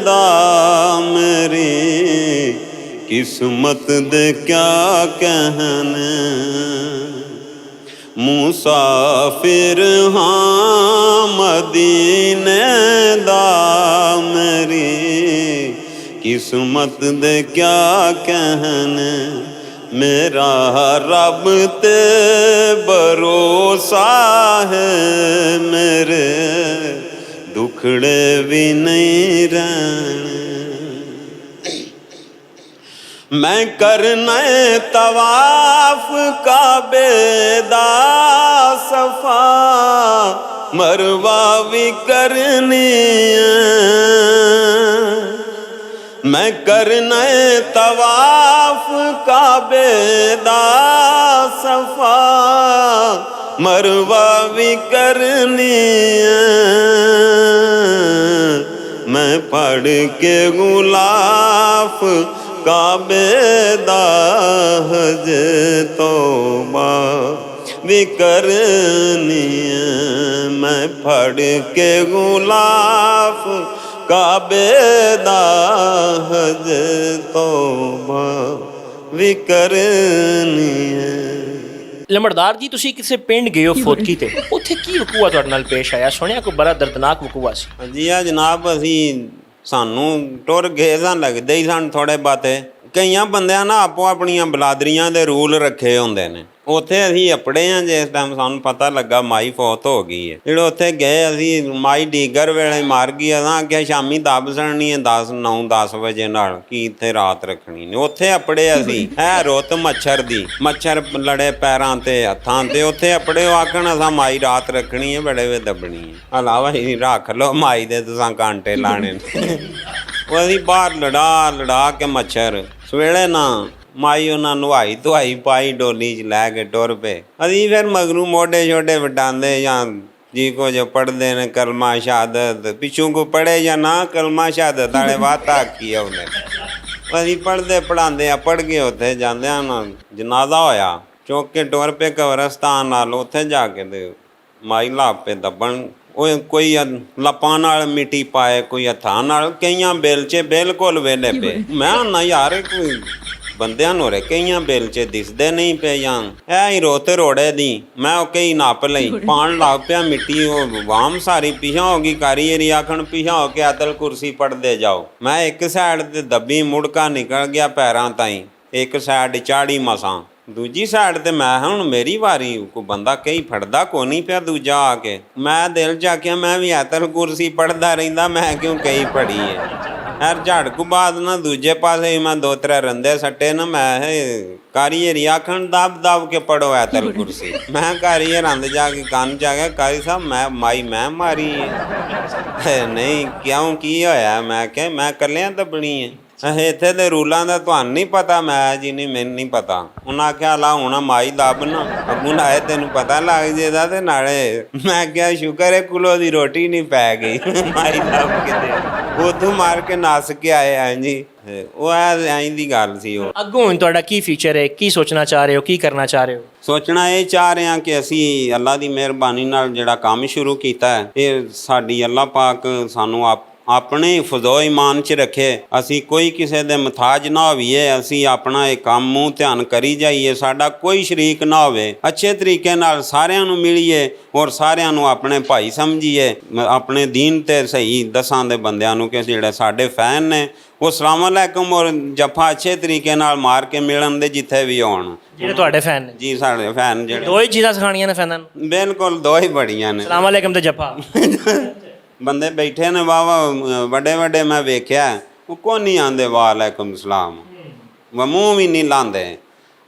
ਦਾ ਮੇਰੀ ਕਿਸਮਤ ਦੇ ਕਿਆ ਕਹਿਣੇ। ਮੁਸਾਫਿਰ ਹਾਂ ਮਦੀਨੇ ਦਾ ਮੇਰੀ ਕਿਸਮਤ ਦੇ ਕਿਆ ਕਹਿਣੇ। ਮੇਰਾ ਰੱਬ ਤੇ ਭਰੋਸਾ ਹੈ ਮੇਰੇ ਦੁਖੜੇ ਵੀ ਨਹੀਂ ਰਹਿਣੇ। ਮੈਂ ਕਰਨਾ ਤਵਾਫ ਕਾਬੇ ਦਾ ਸਫਾ ਮਰਵਾ ਵੀ ਕਰਨੀ ਮੈਂ ਕਰਨਾ ਤਵਾਫ ਕਾਬੇ ਦਾ ਸਫਾ ਮਰਵਾ ਵੀ ਕਰਨੀ ਮੈਂ ਪੜ ਕੇ ਗੁਲਾਫ ਕਾਬੇ ਦਾ ਹਜ ਤੋਬਾ ਵੀ ਕਰਨੀ ਮੈਂ ਪੜ ਕੇ ਗੁਲਾਫ ਕਾਬੇ ਦਾ ਹਜ ਤੋਬਾ ਵੀ ਕਰਨੀ ਹੈ। ਲੰਬੜਦਾਰ ਜੀ ਤੁਸੀਂ ਕਿਸੇ ਪਿੰਡ ਗਏ ਹੋ ਫੋਤਕੀ ਤੇ ਉੱਥੇ ਕੀ ਵਕੂਆ ਤੁਹਾਡੇ ਨਾਲ ਪੇਸ਼ ਆਇਆ? ਸੁਣਿਆ ਕੋਈ ਬੜਾ ਦਰਦਨਾਕ ਵਕੂਆ ਸੀ। ਜੀ ਆ ਜਨਾਬ ਅਸੀਂ ਸਾਨੂੰ ਟੁਰ ਗਏ ਸਾਂ ਲੱਗਦੇ ਹੀ ਸਨ ਥੋੜੇ ਬਾਤੇ। ਕਈਆਂ ਬੰਦਿਆਂ ਨਾ ਆਪੋ ਆਪਣੀਆਂ ਬਲਾਦਰੀਆਂ ਦੇ ਰੂਲ ਰੱਖੇ ਹੁੰਦੇ ਨੇ ਉੱਥੇ ਅਸੀਂ ਅੱਪੜੇ ਆ ਜਿਸ ਟਾਈਮ ਸਾਨੂੰ ਪਤਾ ਲੱਗਾ ਮਾਈ ਫੌਤ ਹੋ ਗਈ ਹੈ। ਜਿਹੜੇ ਉੱਥੇ ਗਏ ਅਸੀਂ ਮਾਈ ਡੀਗਰ ਵੇਲੇ ਮਾਰ ਗਈ ਅਸਾਂ ਆਖਿਆ ਸ਼ਾਮੀ ਦੱਬ ਸਣਨੀ ਹੈ 9-10 ਵਜੇ ਨਾਲ ਕੀ ਇੱਥੇ ਰਾਤ ਰੱਖਣੀ ਨੇ। ਉੱਥੇ ਅੱਪੜੇ ਅਸੀਂ ਹੈ ਰੁੱਤ ਮੱਛਰ ਦੀ, ਮੱਛਰ ਲੜੇ ਪੈਰਾਂ ਤੇ ਹੱਥਾਂ ਤੇ, ਉੱਥੇ ਅੱਪੜੇ ਆਖਣ ਅਸਾਂ ਮਾਈ ਰਾਤ ਰੱਖਣੀ ਹੈ ਬੜੇ ਵੇ ਦੱਬਣੀ ਹੈ। ਹਲਾਵਾ ਹੀ ਰੱਖ ਲਓ ਮਾਈ ਦੇ ਤੁਸੀਂ ਕਾਂਟੇ ਲਾਣੇ ਨੇ। ਉਹ ਅਸੀਂ ਬਾਹਰ ਲੜਾ ਕੇ ਮੱਛਰ ਸਵੇਲੇ ਨਾ ਮਾਈ ਉਹਨਾਂ ਨੁਹਾਈ ਧੁਆਈ ਪਾਈ ਡੋਲੀ 'ਚ ਲੈ ਕੇ ਟੁਰ ਪਏ। ਅਸੀਂ ਫਿਰ ਮਗਰੂ ਮੋਢੇ ਛੋਡੇ ਵਟਾਉਂਦੇ ਜਾਂ ਜੀ ਕੋ ਜੋ ਪੜ੍ਹਦੇ ਨੇ ਕਲਮਾ ਸ਼ਹਾਦਤ ਪਿੱਛੋਂ ਕੋ ਪੜ੍ਹੇ ਜਾਂ ਨਾ ਕਲਮਾ ਸ਼ਹਾਦਤ ਵਾਲੇ ਵਾਤਾ ਕੀ ਆਉਂਦੇ। ਅਸੀਂ ਪੜ੍ਹਦੇ ਪੜ੍ਹਾਉਂਦੇ ਆ ਪੜ੍ਹ ਕੇ ਉੱਥੇ ਜਾਂਦਿਆਂ ਨਾ ਜਨਾਜ਼ਾ ਹੋਇਆ ਚੁੱਕ ਕੇ ਟੁਰ ਪਏ ਕਬਰਸਤਾਨ ਨਾਲ। ਉੱਥੇ ਜਾ ਕੇ ਤੇ ਮਾਈ ਲਾਪੇ ਦੱਬਣ ਉਹ ਕੋਈ ਲੱਪਾਂ ਨਾਲ ਮਿੱਟੀ ਪਾਏ ਕੋਈ ਹੱਥਾਂ ਨਾਲ, ਕਈਆਂ ਬੇਲਚੇ ਬਿਲਕੁਲ ਵੇਲੇ ਪਏ। ਮੈਂ ਨਾ ਯਾਰ ਕੋਈ ਬੰਦਿਆਂ ਨੂੰ ਰੇ ਕਈਆਂ ਬੇਲਚੇ ਦਿਸਦੇ ਨਹੀਂ ਪਏ ਜਾਂ ਇਹ ਹੀ ਰੋਤੇ ਰੋੜੇ ਦੀ। ਮੈਂ ਉਹ ਕਈ ਨੱਪ ਲਈ ਪਾਣ ਲੱਗ ਪਿਆ ਮਿੱਟੀ ਉਹ ਵਾਮ ਸਾਰੀ ਪਿਛਾਂ ਹੋ ਗਈ। ਕਾਰੀਗਰੀ ਆਖਣ ਪਿਛਾਂ ਹੋ ਕੇ ਆਤਲ ਕੁਰਸੀ ਪੜਦੇ ਜਾਓ। ਮੈਂ ਇੱਕ ਸਾਈਡ ਤੇ ਦੱਬੀ ਮੁੜਕਾ ਨਿਕਲ ਗਿਆ ਪੈਰਾਂ ਤਾਈਂ, ਇੱਕ ਸਾਈਡ ਚਾੜੀ ਮਸਾਂ, ਦੂਜੀ ਸਾਈਡ ਤੇ ਮੈਂ ਹੁਣ ਮੇਰੀ ਵਾਰੀ ਕੋਈ ਬੰਦਾ ਕਈ ਫੜਦਾ ਕੋ ਨਹੀਂ ਪਿਆ। ਦੂਜਾ ਆ ਕੇ ਮੈਂ ਦਿਲ ਚ ਆਖਿਆ ਮੈਂ ਵੀ ਆਤਲ ਕੁਰਸੀ ਪੜਦਾ ਰਹਿੰਦਾ ਮੈਂ ਕਿਉਂ ਕਈ ਫੜੀ ਹੈ। ਯਾਰ ਝੜਕੂ ਬਾਅਦ ਨਾ ਦੂਜੇ ਪਾਸੇ ਮੈਂ 2-3 ਰੰਦੇ ਸੱਟੇ ਨਾ। ਮੈਂ ਕਾਰੀਗਰੀ ਆਖਣ ਦਬ ਕੇ ਪੜੋ ਆਤਲ ਕੁਰਸੀ। ਮੈਂ ਕਾਰੀਗਰ ਰੰਦ ਜਾ ਕੇ ਕੰਨ ਚ ਆ ਗਿਆ ਕਾਰੀ ਸਾਹਿਬ ਮੈਂ ਮਾਰੀ ਹੈ। ਨਹੀਂ ਕਿਉਂ ਕੀ ਹੋਇਆ? ਮੈਂ ਕਿਹਾ ਮੈਂ ਕੱਲਿਆਂ ਦੱਬਣੀ ਹੈ ਇੱਥੇ ਦੇ ਰੂਲਾਂ ਦਾ ਤੁਹਾਨੂੰ ਨਹੀਂ ਪਤਾ? ਮੈਂ ਜੀ ਨਹੀਂ ਮੈਨੂੰ ਨਹੀਂ ਪਤਾ। ਉਹਨਾਂ ਆਖਿਆ ਲਾ ਹੁਣ ਮਾਈ ਦੱਬ ਨਾ ਅੱਗੂ ਨਾਏ ਤੈਨੂੰ ਪਤਾ ਲੱਗ ਜੇਦਾ। ਤੇ ਨਾਲੇ ਮੈਂ ਕਿਹਾ ਸ਼ੁਕਰ ਹੈ ਕੁਲੋ ਦੀ ਰੋਟੀ ਨਹੀਂ ਪੈ ਗਈ ਮਾਈ ਦੱਬ ਕੇ ਉਦੋਂ ਮਾਰ ਕੇ ਨੱਸ ਕੇ ਆਏ ਆਂ ਜੀ। ਉਹ ਐਂ ਦੀ ਗੱਲ ਸੀ। ਉਹ ਅੱਗੋਂ ਹੁਣ ਤੁਹਾਡਾ ਕੀ ਫਿਊਚਰ ਹੈ, ਕੀ ਸੋਚਣਾ ਚਾਹ ਰਹੇ ਹੋ, ਕੀ ਕਰਨਾ ਚਾਹ ਰਹੇ ਹੋ? ਸੋਚਣਾ ਇਹ ਚਾਹ ਰਹੇ ਹਾਂ ਕਿ ਅਸੀਂ ਅੱਲਾ ਦੀ ਮਿਹਰਬਾਨੀ ਨਾਲ ਜਿਹੜਾ ਕੰਮ ਸ਼ੁਰੂ ਕੀਤਾ ਹੈ ਇਹ ਸਾਡੀ ਅੱਲਾ ਪਾਕ ਸਾਨੂੰ ਆਪਣੇ ਫਜ਼ੋ ਇਮਾਨ 'ਚ ਰੱਖੇ। ਅਸੀਂ ਕੋਈ ਕਿਸੇ ਦੇ ਮੁਤਾਜ ਨਾ ਹੋਈਏ। ਅਸੀਂ ਆਪਣਾ ਇਹ ਕੰਮ ਮੂੰਹ ਧਿਆਨ ਕਰੀ ਜਾਈਏ। ਸਾਡਾ ਕੋਈ ਸ਼ਰੀਕ ਨਾ ਹੋਵੇ। ਅੱਛੇ ਤਰੀਕੇ ਨਾਲ ਸਾਰਿਆਂ ਨੂੰ ਮਿਲੀਏ ਔਰ ਸਾਰਿਆਂ ਨੂੰ ਆਪਣੇ ਭਾਈ ਸਮਝੀਏ। ਆਪਣੇ ਦੀਨ ਤੇ ਸਹੀ ਦਸਾਂ ਦੇ ਬੰਦਿਆਂ ਨੂੰ ਕਿ ਜਿਹੜੇ ਸਾਡੇ ਫੈਨ ਨੇ ਉਹ ਸਲਾਮ ਅਲੈਕੁਮ ਔਰ ਜੱਫਾ ਅੱਛੇ ਤਰੀਕੇ ਨਾਲ ਮਾਰ ਕੇ ਮਿਲਣ ਦੇ ਜਿੱਥੇ ਵੀ ਆਉਣ। ਜਿਹੜੇ ਤੁਹਾਡੇ ਫੈਨ ਨੇ ਜੀ ਸਾਡੇ ਫੈਨ ਜਿਹੜੇ ਦੋ ਹੀ ਚੀਜ਼ਾਂ ਸਿਖਾਣੀਆਂ ਨੇ ਫੈਨਾਂ ਨੂੰ? ਬਿਲਕੁਲ ਦੋ ਹੀ ਬੜੀਆਂ ਨੇ, ਸਲਾਮ ਅਲੈਕੁਮ ਤੇ ਜੱਫਾ। ਬੰਦੇ ਬੈਠੇ ਨੇ ਵਾਹ ਵੱਡੇ ਮੈਂ ਵੇਖਿਆ ਉਹ ਕੋ ਨਹੀਂ ਆਂਦੇ ਵਾਲੇਕੁਮ ਸਲਾਮ ਮੂੰਹ ਵੀ ਨਹੀਂ ਲਾਉਂਦੇ।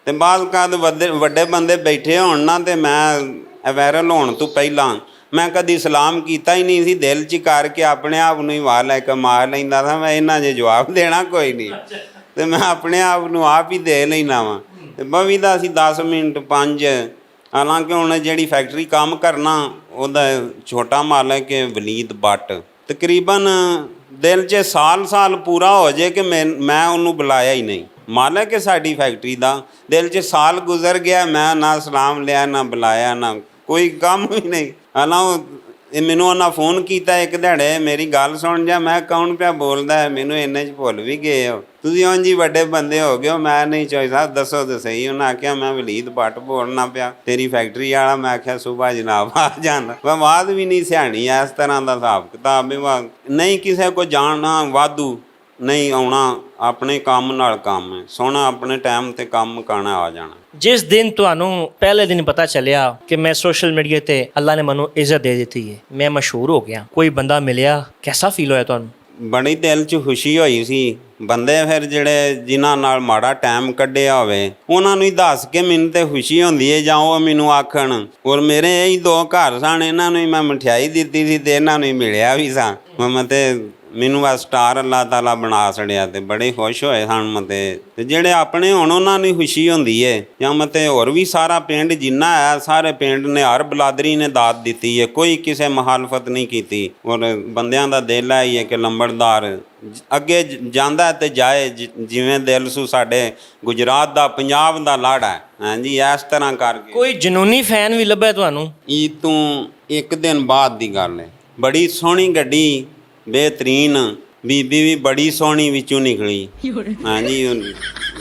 ਤੇ ਬਾਅਦ ਕਦ ਵੱਡੇ ਬੰਦੇ ਬੈਠੇ ਹੋਣ ਨਾ ਤੇ ਮੈਂ ਵਾਇਰਲ ਹੋਣ ਤੋਂ ਪਹਿਲਾਂ ਮੈਂ ਕਦੀ ਸਲਾਮ ਕੀਤਾ ਹੀ ਨਹੀਂ ਸੀ। ਦਿਲ 'ਚ ਕਰਕੇ ਆਪਣੇ ਆਪ ਨੂੰ ਹੀ ਵਾਲੇਕੁਮ ਮਾਰ ਲੈਂਦਾ ਸੀ। ਮੈਂ ਇਹਨਾਂ ਜੇ ਜਵਾਬ ਦੇਣਾ ਕੋਈ ਨਹੀਂ ਤੇ ਮੈਂ ਆਪਣੇ ਆਪ ਨੂੰ ਆਪ ਹੀ ਦੇ ਲੈਣਾ ਵਾ। ਤੇ ਬਵੀ ਦਾ ਅਸੀਂ 10 ਮਿੰਟ 5 ਹਾਲਾਂਕਿ ਹੁਣ ਜਿਹੜੀ ਫੈਕਟਰੀ ਕੰਮ ਕਰਨਾ ਉਹਦਾ ਛੋਟਾ ਮਾਲਕ ਹੈ ਵਲੀਦ ਬੱਟ। ਤਕਰੀਬਨ ਦਿਲ 'ਚ ਸਾਲ ਪੂਰਾ ਹੋ ਜੇ ਕਿ ਮੈਂ ਉਹਨੂੰ ਬੁਲਾਇਆ ਹੀ ਨਹੀਂ। ਮਾਲਕ ਹੈ ਸਾਡੀ ਫੈਕਟਰੀ ਦਾ। ਦਿਲ 'ਚ ਸਾਲ ਗੁਜ਼ਰ ਗਿਆ ਮੈਂ ਨਾ ਸਲਾਮ ਲਿਆ ਨਾ ਬੁਲਾਇਆ ਨਾ ਕੋਈ ਕੰਮ ਵੀ ਨਹੀਂ। ਹਾਲਾਂ ਮੈਨੂੰ ਉਹਨਾਂ ਫੋਨ ਕੀਤਾ ਇੱਕ ਦਿਹਾੜੇ ਮੇਰੀ ਗੱਲ ਸੁਣ ਜਾ। ਮੈਂ ਕੌਣ ਪਿਆ ਬੋਲਦਾ ਹੈ? ਮੈਨੂੰ ਇੰਨੇ 'ਚ ਭੁੱਲ ਵੀ ਗਏ ਹੋ ਤੁਸੀਂ। ਉਂਝ ਹੀ ਵੱਡੇ ਬੰਦੇ ਹੋ ਗਏ ਹੋ। ਮੈਂ ਨਹੀਂ ਚੋਈ ਸਾਹਿਬ ਦੱਸੋ ਤਾਂ ਸਹੀ। ਉਹਨਾਂ ਆਖਿਆ ਮੈਂ ਵਲੀਦ ਭੱਟ ਬੋਲਣਾ ਪਿਆ ਤੇਰੀ ਫੈਕਟਰੀ ਵਾਲਾ। ਮੈਂ ਆਖਿਆ ਸੁਭਾ ਜਨਾਬ ਆ ਜਾਂਦਾ। ਬਾਤ ਵੀ ਨਹੀਂ ਸਿਆਣੀ ਇਸ ਤਰ੍ਹਾਂ ਦਾ ਹਿਸਾਬ ਕਿਤਾਬ ਨਹੀਂ। ਕਿਸੇ ਕੋ ਜਾਣਨਾ ਵਾਧੂ ਨਹੀਂ ਆਉਣਾ। ਆਪਣੇ ਕੰਮ ਨਾਲ ਕੰਮ ਹੈ ਸੋਹਣਾ। ਆਪਣੇ ਟਾਈਮ 'ਤੇ ਕੰਮ ਮੁਕਾਉਣਾ ਆ ਜਾਣਾ। ਜਿਸ ਦਿਨ ਤੁਹਾਨੂੰ ਪਹਿਲੇ ਦਿਨ ਪਤਾ ਚੱਲਿਆ ਕਿ ਮੈਂ ਸੋਸ਼ਲ ਮੀਡੀਆ ਤੇ ਅੱਲਾ ਨੇ ਮੈਨੂੰ ਇੱਜ਼ਤ ਦੇ ਦਿੱਤੀ ਹੈ, ਮੈਂ ਮਸ਼ਹੂਰ ਹੋ ਗਿਆ, ਕੋਈ ਬੰਦਾ ਮਿਲਿਆ, ਕੈਸਾ ਫੀਲ ਹੋਇਆ ਤੁਹਾਨੂੰ? ਬੜੀ ਦਿਲ 'ਚ ਖੁਸ਼ੀ ਹੋਈ ਸੀ। ਬੰਦੇ ਫਿਰ ਜਿਹੜੇ ਜਿਨ੍ਹਾਂ ਨਾਲ ਮਾੜਾ ਟਾਈਮ ਕੱਢਿਆ ਹੋਵੇ ਉਹਨਾਂ ਨੂੰ ਹੀ ਦੱਸ ਕੇ ਮੈਨੂੰ ਤੇ ਖੁਸ਼ੀ ਹੁੰਦੀ ਹੈ ਜਾਂ ਉਹ ਮੈਨੂੰ ਆਖਣ। ਔਰ ਮੇਰੇ ਇਹੀ 2 ਘਰ ਸਨ, ਇਹਨਾਂ ਨੂੰ ਹੀ ਮੈਂ ਮਠਿਆਈ ਦਿੱਤੀ ਸੀ ਤੇ ਇਹਨਾਂ ਨੂੰ ਹੀ ਮਿਲਿਆ ਵੀ ਸਾਂ। ਤੇ ਮੈਨੂੰ ਆ ਸਟਾਰ ਅੱਲਾਹ ਤਾਲਾ ਬਣਾ ਛੜਿਆ ਤੇ ਬੜੇ ਖੁਸ਼ ਹੋਏ ਸਨ ਮਤੇ। ਤੇ ਜਿਹੜੇ ਆਪਣੇ ਹੁਣ ਉਹਨਾਂ ਨੂੰ ਖੁਸ਼ੀ ਹੁੰਦੀ ਹੈ ਜਾਂ ਮਤੇ ਹੋਰ ਵੀ ਸਾਰਾ ਪਿੰਡ ਜਿੰਨਾ ਹੈ ਸਾਰੇ ਪਿੰਡ ਨੇ ਹਰ ਬਲਾਦਰੀ ਨੇ ਦਾਤ ਦਿੱਤੀ ਹੈ। ਕੋਈ ਕਿਸੇ ਮੁਖਾਲਫਤ ਨਹੀਂ ਕੀਤੀ। ਔਰ ਬੰਦਿਆਂ ਦਾ ਦਿਲ ਹੈ ਹੀ ਹੈ ਕਿ ਲੰਬੜਦਾਰ ਅੱਗੇ ਜਾਂਦਾ ਤੇ ਜਾਏ ਜਿਵੇਂ ਦਿਲ ਸੂ ਸਾਡੇ ਗੁਜਰਾਤ ਦਾ ਪੰਜਾਬ ਦਾ ਲਾੜਾ ਹੈ। ਹਾਂਜੀ ਇਸ ਤਰ੍ਹਾਂ ਕਰਕੇ ਕੋਈ ਜਨੂਨੀ ਫੈਨ ਵੀ ਲੱਭਿਆ ਤੁਹਾਨੂੰ? ਈਦ ਤੋਂ 1 ਦਿਨ ਬਾਅਦ ਦੀ ਗੱਲ ਹੈ। ਬੜੀ ਸੋਹਣੀ ਗੱਡੀ ਬੇਹਤਰੀਨ ਬੀਬੀ ਵੀ ਬੜੀ ਸੋਹਣੀ ਵਿੱਚੋਂ ਨਿਕਲੀ। ਹਾਂਜੀ,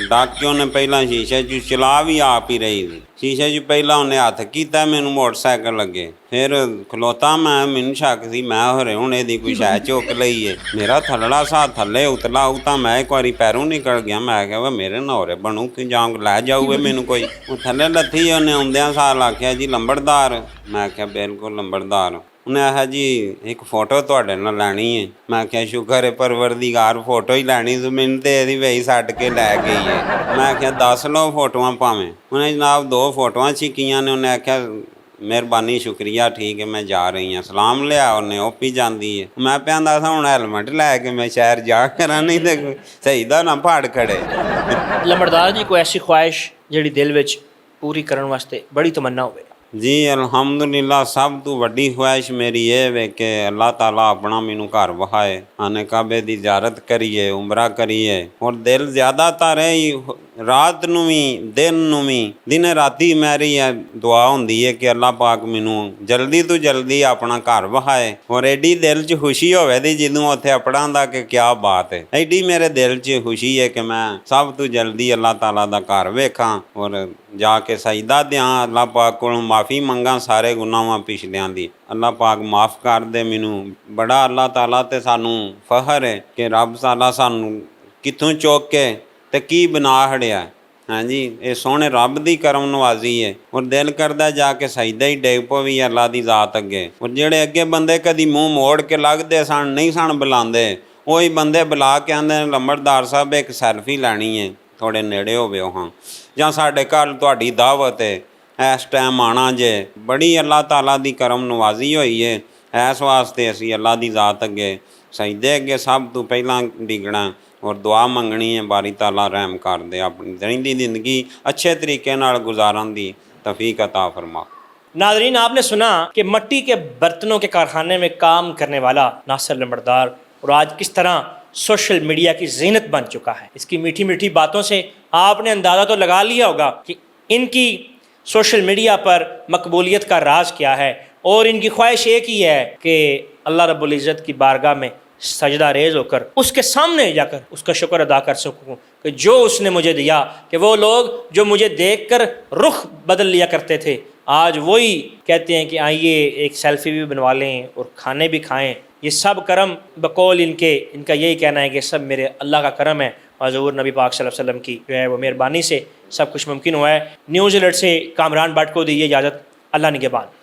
ਡਾਕਿਓ ਨੇ ਪਹਿਲਾਂ ਸ਼ੀਸ਼ੇ 'ਚ ਚਲਾ ਵੀ ਆਪ ਹੀ ਰਹੀ ਸੀ। ਸ਼ੀਸ਼ੇ 'ਚ ਪਹਿਲਾਂ ਉਹਨੇ ਹੱਥ ਕੀਤਾ, ਮੈਨੂੰ ਮੋਟਰਸਾਈਕਲ ਲੱਗੇ, ਫਿਰ ਖਲੋਤਾ ਮੈਂ, ਮੈਨੂੰ ਸ਼ੱਕ ਸੀ ਮੈਂ ਹੋਰੇ ਹੁਣ ਇਹਦੀ ਕੋਈ ਸ਼ੈ ਚੁੱਕ ਲਈ ਏ। ਮੇਰਾ ਥੱਲੜਾ ਸਾਹ ਥੱਲੇ ਉਤਲਾ ਉਹ ਤਾਂ ਮੈਂ ਇੱਕ ਵਾਰੀ ਪੈਰੋਂ ਨਿਕਲ ਗਿਆ। ਮੈਂ ਕਿਹਾ ਵਾ ਮੇਰੇ ਨੌਰੇ ਬਣੂ ਕਿ ਜਾਂ ਲੈ ਜਾਊਗੇ ਮੈਨੂੰ ਕੋਈ। ਉਹ ਥੱਲੇ ਲੱਥੀ, ਉਹਨੇ ਆਉਂਦਿਆਂ ਸਾਲ ਆਖਿਆ ਜੀ ਲੰਬੜਦਾਰ। ਮੈਂ ਕਿਹਾ ਬਿਲਕੁਲ ਲੰਬੜਦਾਰ। ਉਹਨੇ ਆਖਿਆ ਜੀ ਇੱਕ ਫੋਟੋ ਤੁਹਾਡੇ ਨਾਲ ਲੈਣੀ ਹੈ। ਮੈਂ ਕਿਹਾ ਸ਼ੁਕਰ ਹੈ ਪਰਵਰਦੀਗਾਰ, ਫੋਟੋ ਹੀ ਲੈਣੀ ਸੀ, ਮੈਨੂੰ ਤੇ ਇਹਦੀ ਵੇਈ ਛੱਡ ਕੇ ਲੈ ਗਈ ਹੈ। ਮੈਂ ਕਿਹਾ ਦੱਸ ਲਓ ਫੋਟੋਆਂ ਭਾਵੇਂ। ਉਹਨੇ ਜਨਾਬ 2 ਫੋਟੋਆਂ ਛੀਕੀਆਂ ਨੇ। ਉਹਨੇ ਆਖਿਆ ਮਿਹਰਬਾਨੀ ਸ਼ੁਕਰੀਆ, ਠੀਕ ਹੈ ਮੈਂ ਜਾ ਰਹੀ ਹਾਂ। ਸਲਾਮ ਲਿਆ ਉਹਨੇ, ਉਹ ਵੀ ਜਾਂਦੀ ਹੈ। ਮੈਂ ਪਿਆਂਦਾ ਸੀ ਹੁਣ ਹੈਲਮਟ ਲੈ ਕੇ ਮੈਂ ਸ਼ਹਿਰ ਜਾ ਕਰਾਂ, ਨਹੀਂ ਤੇ ਸਹੀ ਦਾ ਨਾ ਪਹਾੜ ਖੜੇ। ਲੰਬੜਦਾਰ ਜੀ ਕੋਈ ਐਸੀ ਖੁਆਇਸ਼ ਜਿਹੜੀ ਦਿਲ ਵਿੱਚ ਪੂਰੀ ਕਰਨ ਵਾਸਤੇ ਬੜੀ ਤਮੰਨਾ ਹੋਵੇ? ਜੀ ਅਲਹਮਦੁਲਿਲਾ, ਸਭ ਤੋਂ ਵੱਡੀ ਖੁਆਇਸ਼ ਮੇਰੀ ਇਹ ਵੇ ਕਿ ਅੱਲਾਹ ਤਾਲਾ ਆਪਣਾ ਮੈਨੂੰ ਘਰ ਵਹਾਏ, ਆਨੇ ਕਾਬੇ ਦੀ ਜ਼ਿਆਰਤ ਕਰੀਏ, ਉਮਰਾ ਕਰੀਏ। ਔਰ ਦਿਲ ਜ਼ਿਆਦਾਤਰ ਰਾਤ ਨੂੰ ਵੀ ਦਿਨ ਨੂੰ ਵੀ ਦਿਨੇ ਰਾਤੀ ਮੇਰੀ ਇਹ ਦੁਆ ਹੁੰਦੀ ਹੈ ਕਿ ਅੱਲਾਹ ਪਾਕ ਮੈਨੂੰ ਜਲਦੀ ਤੋਂ ਜਲਦੀ ਆਪਣਾ ਘਰ ਵਹਾਏ। ਔਰ ਐਡੀ ਦਿਲ 'ਚ ਖੁਸ਼ੀ ਹੋਵੇ ਦੀ ਜਦੋਂ ਉੱਥੇ ਆਪਣਾ ਦਾ ਕਿ ਕਿਆ ਬਾਤ ਹੈ। ਐਡੀ ਮੇਰੇ ਦਿਲ 'ਚ ਖੁਸ਼ੀ ਹੈ ਕਿ ਮੈਂ ਸਭ ਤੋਂ ਜਲਦੀ ਅੱਲਾਹ ਤਾਲਾ ਦਾ ਘਰ ਵੇਖਾਂ ਔਰ ਜਾ ਕੇ ਸਜਦਾ ਦਿਆਂ, ਅੱਲਾਹ ਪਾਕ ਕੋਲੋਂ ਮਾफ़ੀ ਮੰਗਾਂ ਸਾਰੇ ਗੁਨਾਹਾਂ ਪਿਛਲਿਆਂ ਦੀ। ਅੱਲਾਹ ਪਾਕ ਮਾफ़ ਕਰ ਦੇ ਮੈਨੂੰ। ਬੜਾ ਅੱਲਾਹ ਤਾਲਾ ਤੇ ਸਾਨੂੰ ਫਖਰ ਹੈ ਕਿ ਰੱਬ ਤਾਲਾ ਸਾਨੂੰ ਕਿੱਥੋਂ ਚੁੱਕ ਕੇ ਤੇ ਕੀ ਬਣਾ ਹੜਿਆ। ਹਾਂਜੀ, ਇਹ ਸੋਹਣੇ ਰੱਬ ਦੀ ਕਰਮ ਨਵਾਜ਼ੀ ਹੈ। ਔਰ ਦਿਲ ਕਰਦਾ ਜਾ ਕੇ ਸਜਦਾ ਹੀ ਡੇਗ ਪਵੀ ਅੱਲਾਹ ਦੀ ਜ਼ਾਤ ਅੱਗੇ। ਔਰ ਜਿਹੜੇ ਅੱਗੇ ਬੰਦੇ ਕਦੀ ਮੂੰਹ ਮੋੜ ਕੇ ਲੱਗਦੇ ਸਨ, ਨਹੀਂ ਸਨ ਬੁਲਾਉਂਦੇ, ਉਹੀ ਬੰਦੇ ਬੁਲਾ ਕੇ ਆਉਂਦੇ ਨੇ ਲੰਬੜਦਾਰ ਸਾਹਿਬ ਇੱਕ ਸੈਲਫੀ ਲੈਣੀ ਹੈ, ਥੋੜੇ ਨੇੜੇ ਹੋਵੇ ਹਾਂ, ਜਾਂ ਸਾਡੇ ਘਰ ਤੁਹਾਡੀ ਦਾਵਤ ਹੈ, ਇਸ ਟਾਈਮ ਆਉਣਾ ਜੇ। ਬੜੀ ਅੱਲਾਹ ਤਾਲਾ ਦੀ ਕਰਮ ਨਵਾਜ਼ੀ ਹੋਈ ਹੈ। ਇਸ ਵਾਸਤੇ ਅਸੀਂ ਅੱਲਾਹ ਦੀ ਜ਼ਾਤ ਅੱਗੇ ਸਜਦੇ ਅੱਗੇ ਸਭ ਤੋਂ ਪਹਿਲਾਂ ਡਿੱਗਣਾ ਔਰ ਦੁਆ ਮੰਗਣੀ ਹੈ ਬਾਰੀ ਤਾਲਾ ਰਹਿਮ ਕਰ दे, अपनी दैनिक ज़िंदगी अच्छे तरीके नाल गुजारन दी तौफीक अता फरमा। नाज़रीन, आपने सुना कि मिट्टी के बर्तनों के कारखाने में काम करने वाला नासिर लंबड़दार और आज किस तरह सोशल मीडिया की जीनत बन चुका है। इसकी मीठी मीठी बातों से आपने अंदाज़ा तो लगा लिया होगा कि इनकी सोशल मीडिया पर मकबूलियत का राज क्या है। और इनकी ख्वाहिश एक ही है कि अल्लाह रब्बुल इज़्ज़त की बारगाह में सजदा रेज़ होकर उसके सामने जाकर उसका शुक्र अदा कर सकूँ कि जो उसने मुझे दिया, कि वो लोग जो मुझे देखकर रुख बदल लिया करते थे आज वही कहते हैं कि आइए एक सेल्फी भी बनवा लें और खाने भी खाएं। ये सब करम बकौल इनका यही कहना है कि सब मेरे अल्लाह का करम है। हज़ूर नबी पाक सल्लल्लाहु अलैहि वसल्लम की जो है वो मेहरबानी से सब कुछ मुमकिन हुआ है। न्यूज़ अलर्ट से कामरान भट्ट को दी इजाज़त। अल्लाह निगहबान।